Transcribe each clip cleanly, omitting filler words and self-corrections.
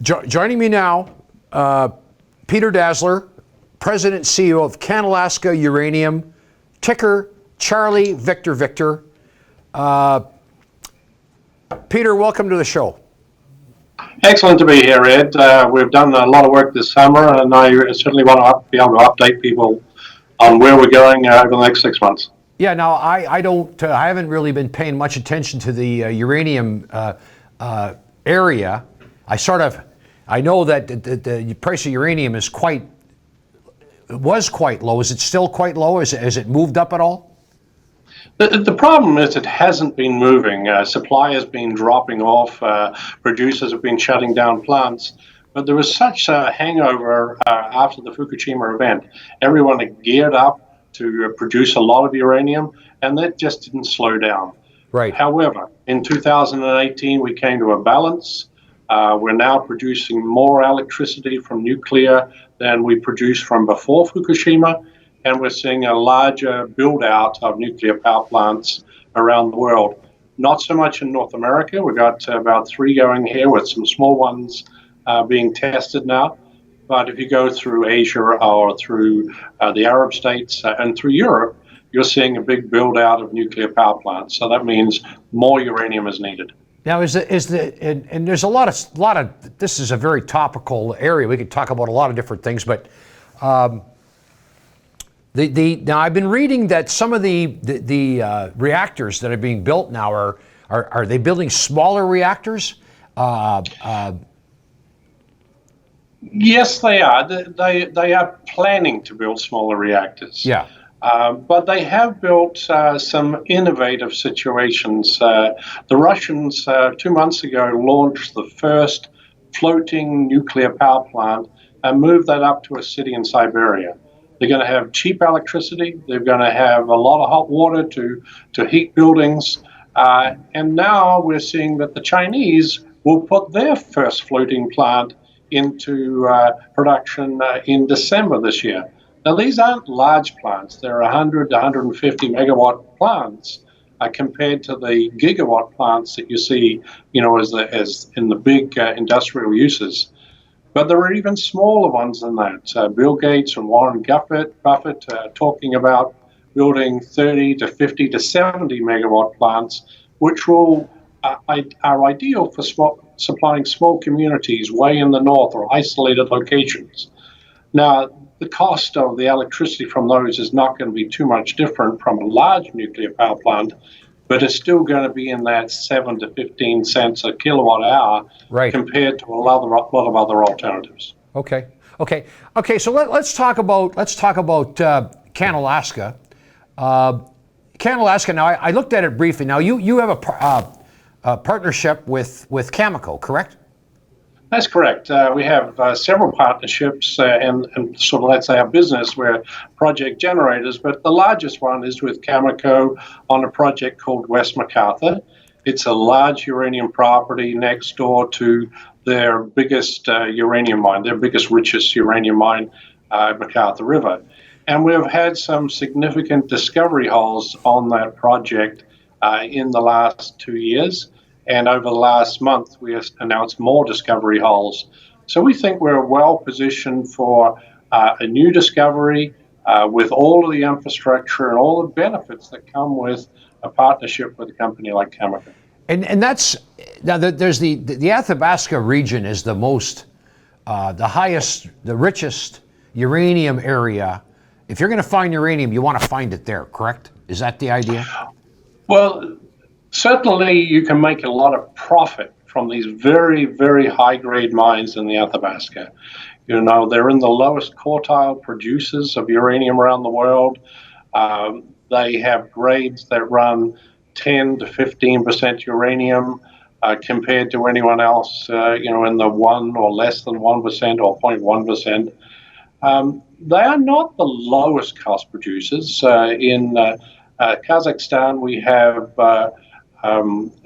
Joining me now, Peter Dasler, President and CEO of CanAlaska Uranium, ticker Charlie Victor Victor. Peter, welcome to the show. Excellent to be here, Ed. We've done a lot of work this summer, and I certainly want to be able to update people on where we're going over the next 6 months. Yeah, now I haven't really been paying much attention to the uranium area. I know that the price of uranium was quite low. Is it still quite low? Has it moved up at all? The problem is it hasn't been moving. Supply has been dropping off. Producers have been shutting down plants. But there was such a hangover after the Fukushima event. Everyone had geared up to produce a lot of uranium, and that just didn't slow down. Right. However, in 2018, we came to a balance. We're now producing more electricity from nuclear than we produced from before Fukushima. And we're seeing a larger build out of nuclear power plants around the world. Not so much in North America. We've got about 3 going here with some small ones being tested now. But if you go through Asia or through the Arab states and through Europe, you're seeing a big build out of nuclear power plants. So that means more uranium is needed. Now, and there's a lot of this is a very topical area. We could talk about a lot of different things, but now I've been reading that some of the reactors that are being built now are they building smaller reactors? Yes, they are. They are planning to build smaller reactors. Yeah. But they have built some innovative situations. The Russians 2 months ago launched the first floating nuclear power plant and moved that up to a city in Siberia. They're going to have cheap electricity. They're going to have a lot of hot water to heat buildings. And now we're seeing that the Chinese will put their first floating plant into production in December this year. Now, these aren't large plants. They're 100 to 150 megawatt plants compared to the gigawatt plants that you see, as in the big industrial uses. But there are even smaller ones than that. Bill Gates and Warren Buffett talking about building 30 to 50 to 70 megawatt plants, which are ideal for supplying small communities way in the north or isolated locations. Now, the cost of the electricity from those is not going to be too much different from a large nuclear power plant, but it's still going to be in that 7 to 15 cents a kilowatt hour, right, compared to a lot of other alternatives. Okay. So let's talk about CanAlaska. CanAlaska. Now, I looked at it briefly. Now, you have a partnership with Cameco, correct? That's correct. We have several partnerships and sort of, let's say, our business, we're project generators, but the largest one is with Cameco on a project called West McArthur. It's a large uranium property next door to their biggest uranium mine, their biggest, richest uranium mine, McArthur River. And we've had some significant discovery holes on that project in the last 2 years. And over the last month, we have announced more discovery holes. So we think we're well positioned for a new discovery with all of the infrastructure and all the benefits that come with a partnership with a company like Cameco. And that's, now there's the Athabasca region is the most, the highest, the richest uranium area. If you're going to find uranium, you want to find it there, correct? Is that the idea? Well, certainly you can make a lot of profit from these very, very high-grade mines in the Athabasca. They're in the lowest quartile producers of uranium around the world. They have grades that run 10 to 15% uranium compared to anyone else, in the 1 or less than 1% or 0.1%. They are not the lowest cost producers. In Kazakhstan, we have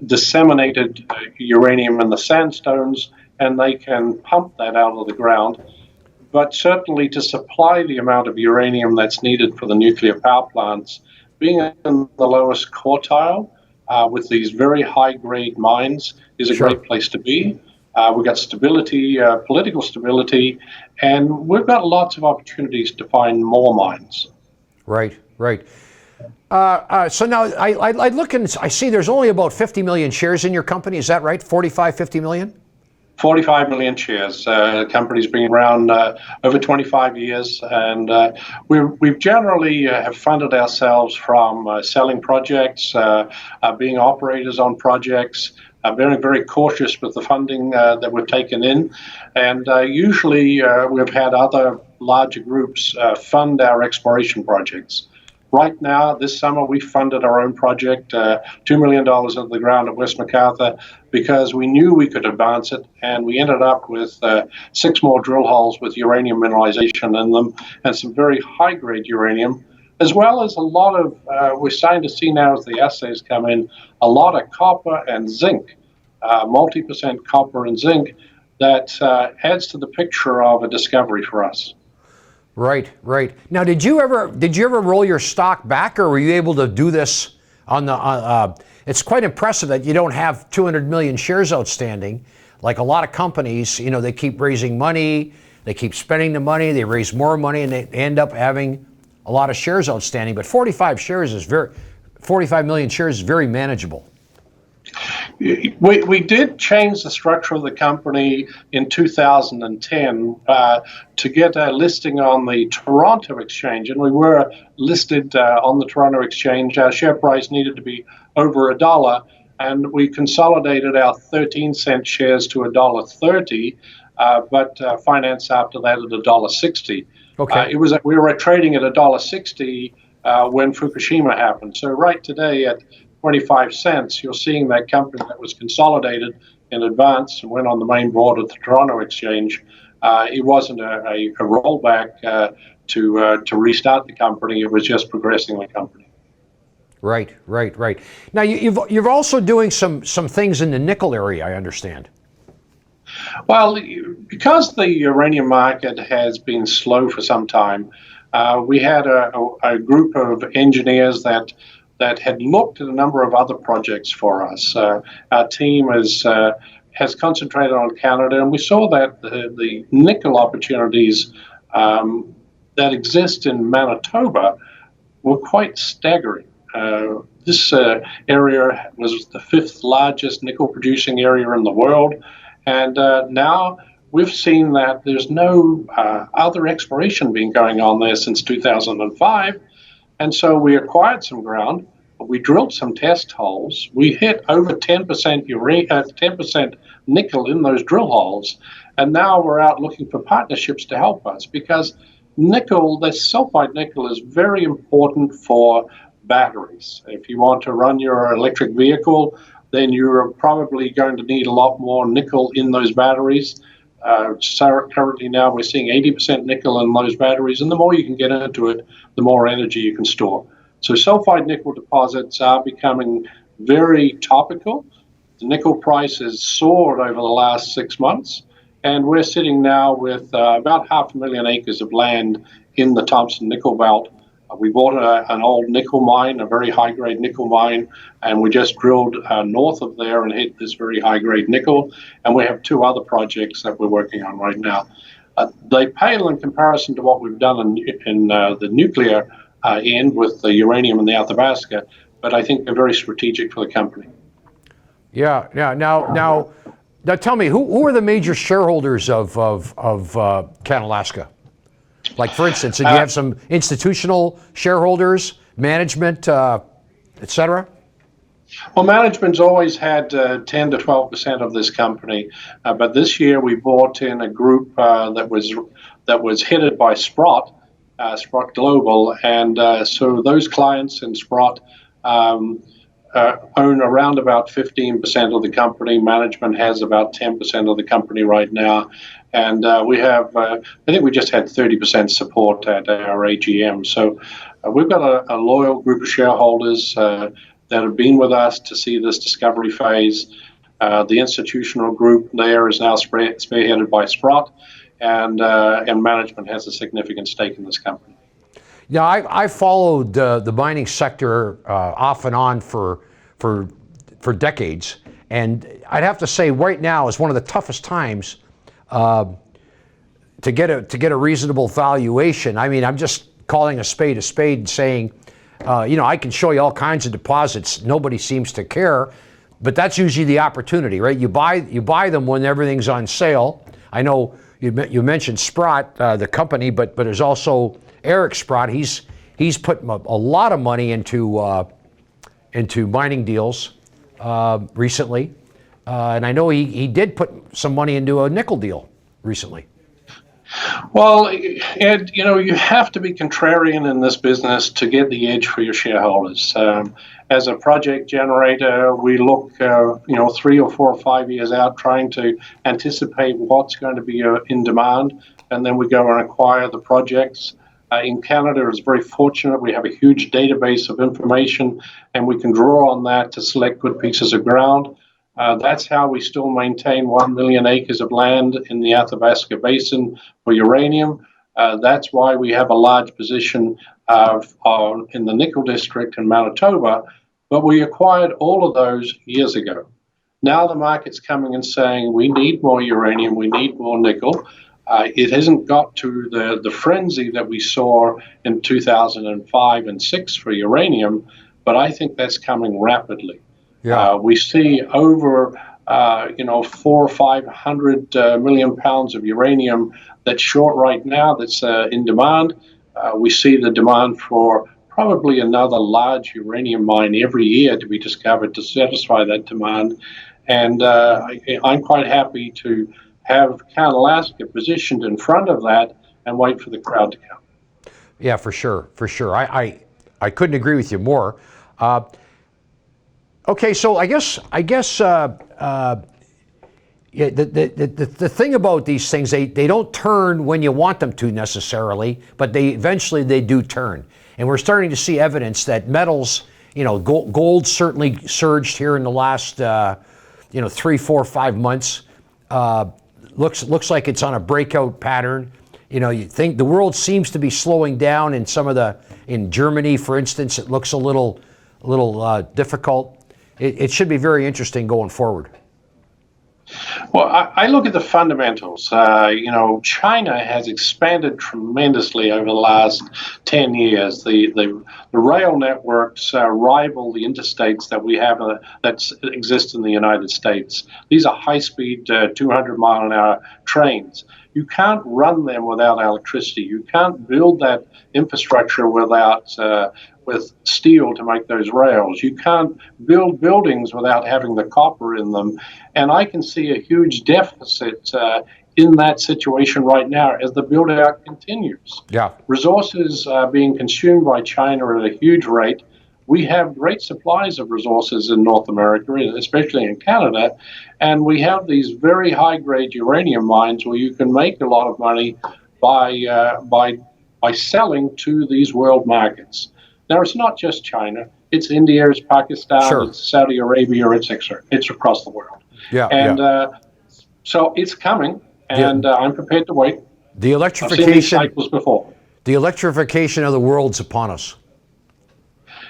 disseminated uranium in the sandstones, and they can pump that out of the ground. But certainly to supply the amount of uranium that's needed for the nuclear power plants, being in the lowest quartile with these very high-grade mines is a great place to be. We've got stability, political stability, and we've got lots of opportunities to find more mines. Right, right. So now I look and I see there's only about 50 million shares in your company. Is that right? 45, 50 million? 45 million shares. The company's been around over 25 years, and we've generally have funded ourselves from selling projects, being operators on projects, very, very cautious with the funding that we've taken in, and usually we've had other larger groups fund our exploration projects. Right now, this summer, we funded our own project, $2 million into the ground at West McArthur, because we knew we could advance it, and we ended up with 6 more drill holes with uranium mineralization in them, and some very high-grade uranium, as well as a lot of, we're starting to see now as the assays come in, a lot of copper and zinc, multi% copper and zinc, that adds to the picture of a discovery for us. Right, right. Now, did you ever roll your stock back, or were you able to do this on the? It's quite impressive that you don't have 200 million shares outstanding, like a lot of companies. You know, they keep raising money, they keep spending the money, they raise more money, and they end up having a lot of shares outstanding. But 45 million shares is very manageable. We did change the structure of the company in 2010 to get a listing on the Toronto Exchange, and we were listed on the Toronto Exchange. Our share price needed to be over $1, and we consolidated our 13-cent shares to $1.30, but financed after that at $1.60. Okay. We were trading at $1.60 when Fukushima happened. So right today at 25 cents, you're seeing that company that was consolidated in advance and went on the main board of the Toronto Exchange. It wasn't a rollback to restart the company. It was just progressing the company. Right, right, right. Now you're also doing some things in the nickel area, I understand. Well, because the uranium market has been slow for some time, we had a group of engineers that had looked at a number of other projects for us. Our team has concentrated on Canada, and we saw that the nickel opportunities that exist in Manitoba were quite staggering. This area was the 5th largest nickel producing area in the world, and now we've seen that there's no other exploration been going on there since 2005. And so we acquired some ground, we drilled some test holes, we hit over 10% nickel in those drill holes, and now we're out looking for partnerships to help us, because nickel, the sulfide nickel, is very important for batteries. If you want to run your electric vehicle, then you're probably going to need a lot more nickel in those batteries. So currently now we're seeing 80% nickel in those batteries, and the more you can get into it, the more energy you can store. So sulfide nickel deposits are becoming very topical. The nickel price has soared over the last 6 months, and we're sitting now with about 500,000 acres of land in the Thompson Nickel Belt. We bought an old nickel mine, a very high-grade nickel mine, and we just drilled north of there and hit this very high-grade nickel. And we have 2 other projects that we're working on right now. They pale in comparison to what we've done in the nuclear end with the uranium and the Athabasca, but I think they're very strategic for the company. Yeah, yeah. Now tell me, who are the major shareholders of CanAlaska? Like, for instance, did you have some institutional shareholders, management, et cetera? Well, management's always had 10 to 12% of this company, but this year we brought in a group that was headed by Sprott Global, and so those clients in Sprott own around about 15% of the company. Management has about 10% of the company right now. And we have, I think we just had 30% support at our AGM. So we've got a loyal group of shareholders that have been with us to see this discovery phase. The institutional group there is now spearheaded by Sprott, and management has a significant stake in this company. Yeah, I followed the mining sector off and on for decades, And I'd have to say right now is one of the toughest times to get a reasonable valuation. I mean, I'm just calling a spade and saying, I can show you all kinds of deposits. Nobody seems to care, but that's usually the opportunity, right? You buy them when everything's on sale. I know you mentioned Sprott, the company, but there's also Eric Sprott. He's put a lot of money into mining deals recently, and I know he did put some money into a nickel deal recently. Well, Ed, you have to be contrarian in this business to get the edge for your shareholders. As a project generator, we look, 3 or 4 or 5 years out, trying to anticipate what's going to be in demand, and then we go and acquire the projects. In Canada, it's very fortunate. We have a huge database of information, and we can draw on that to select good pieces of ground. That's how we still maintain 1 million acres of land in the Athabasca Basin for uranium. That's why we have a large position in the nickel district in Manitoba, but we acquired all of those years ago. Now the market's coming and saying we need more uranium, we need more nickel. It hasn't got to the frenzy that we saw in 2005 and 6 for uranium, but I think that's coming rapidly. Yeah. We see over 400 or 500 million pounds of uranium that's short right now, that's in demand. We see the demand for probably another large uranium mine every year to be discovered to satisfy that demand. And I'm quite happy to have CanAlaska positioned in front of that and wait for the crowd to come. Yeah, for sure. I couldn't agree with you more. Okay, so I guess the thing about these things, they don't turn when you want them to necessarily, but eventually they do turn. And we're starting to see evidence that metals, gold certainly surged here in the last 3, 4, 5 months. Looks like it's on a breakout pattern. You think the world seems to be slowing down in Germany, for instance, it looks a little difficult. It should be very interesting going forward. Well, I look at the fundamentals. China has expanded tremendously over the last 10 years. The rail networks rival the interstates that we have that exist in the United States. These are high-speed 200-mile-an-hour trains. You can't run them without electricity. You can't build that infrastructure with steel to make those rails. You can't build buildings without having the copper in them. And I can see a huge deficit in that situation right now as the build-out continues. Yeah. Resources are being consumed by China at a huge rate. We have great supplies of resources in North America, especially in Canada, and we have these very high-grade uranium mines where you can make a lot of money by selling to these world markets. Now, it's not just China. It's India, it's Pakistan, sure. It's Saudi Arabia, it's across the world. Yeah, and so it's coming, and I'm prepared to wait. The electrification. I've seen these cycles before. The electrification of the world's upon us.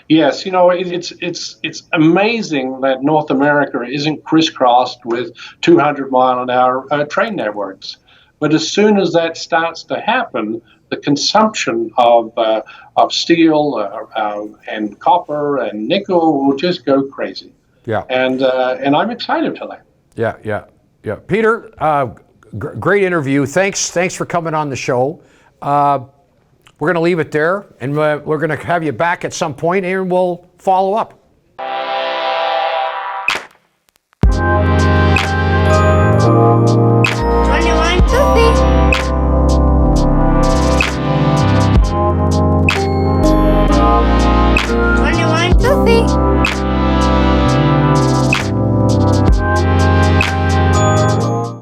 Yes, it's amazing that North America isn't crisscrossed with 200-mile-an-hour train networks. But as soon as that starts to happen, the consumption of steel and copper and nickel will just go crazy. Yeah, and I'm excited for that. Yeah. Peter, great interview. Thanks for coming on the show. We're going to leave it there, and we're going to have you back at some point, and we'll follow up.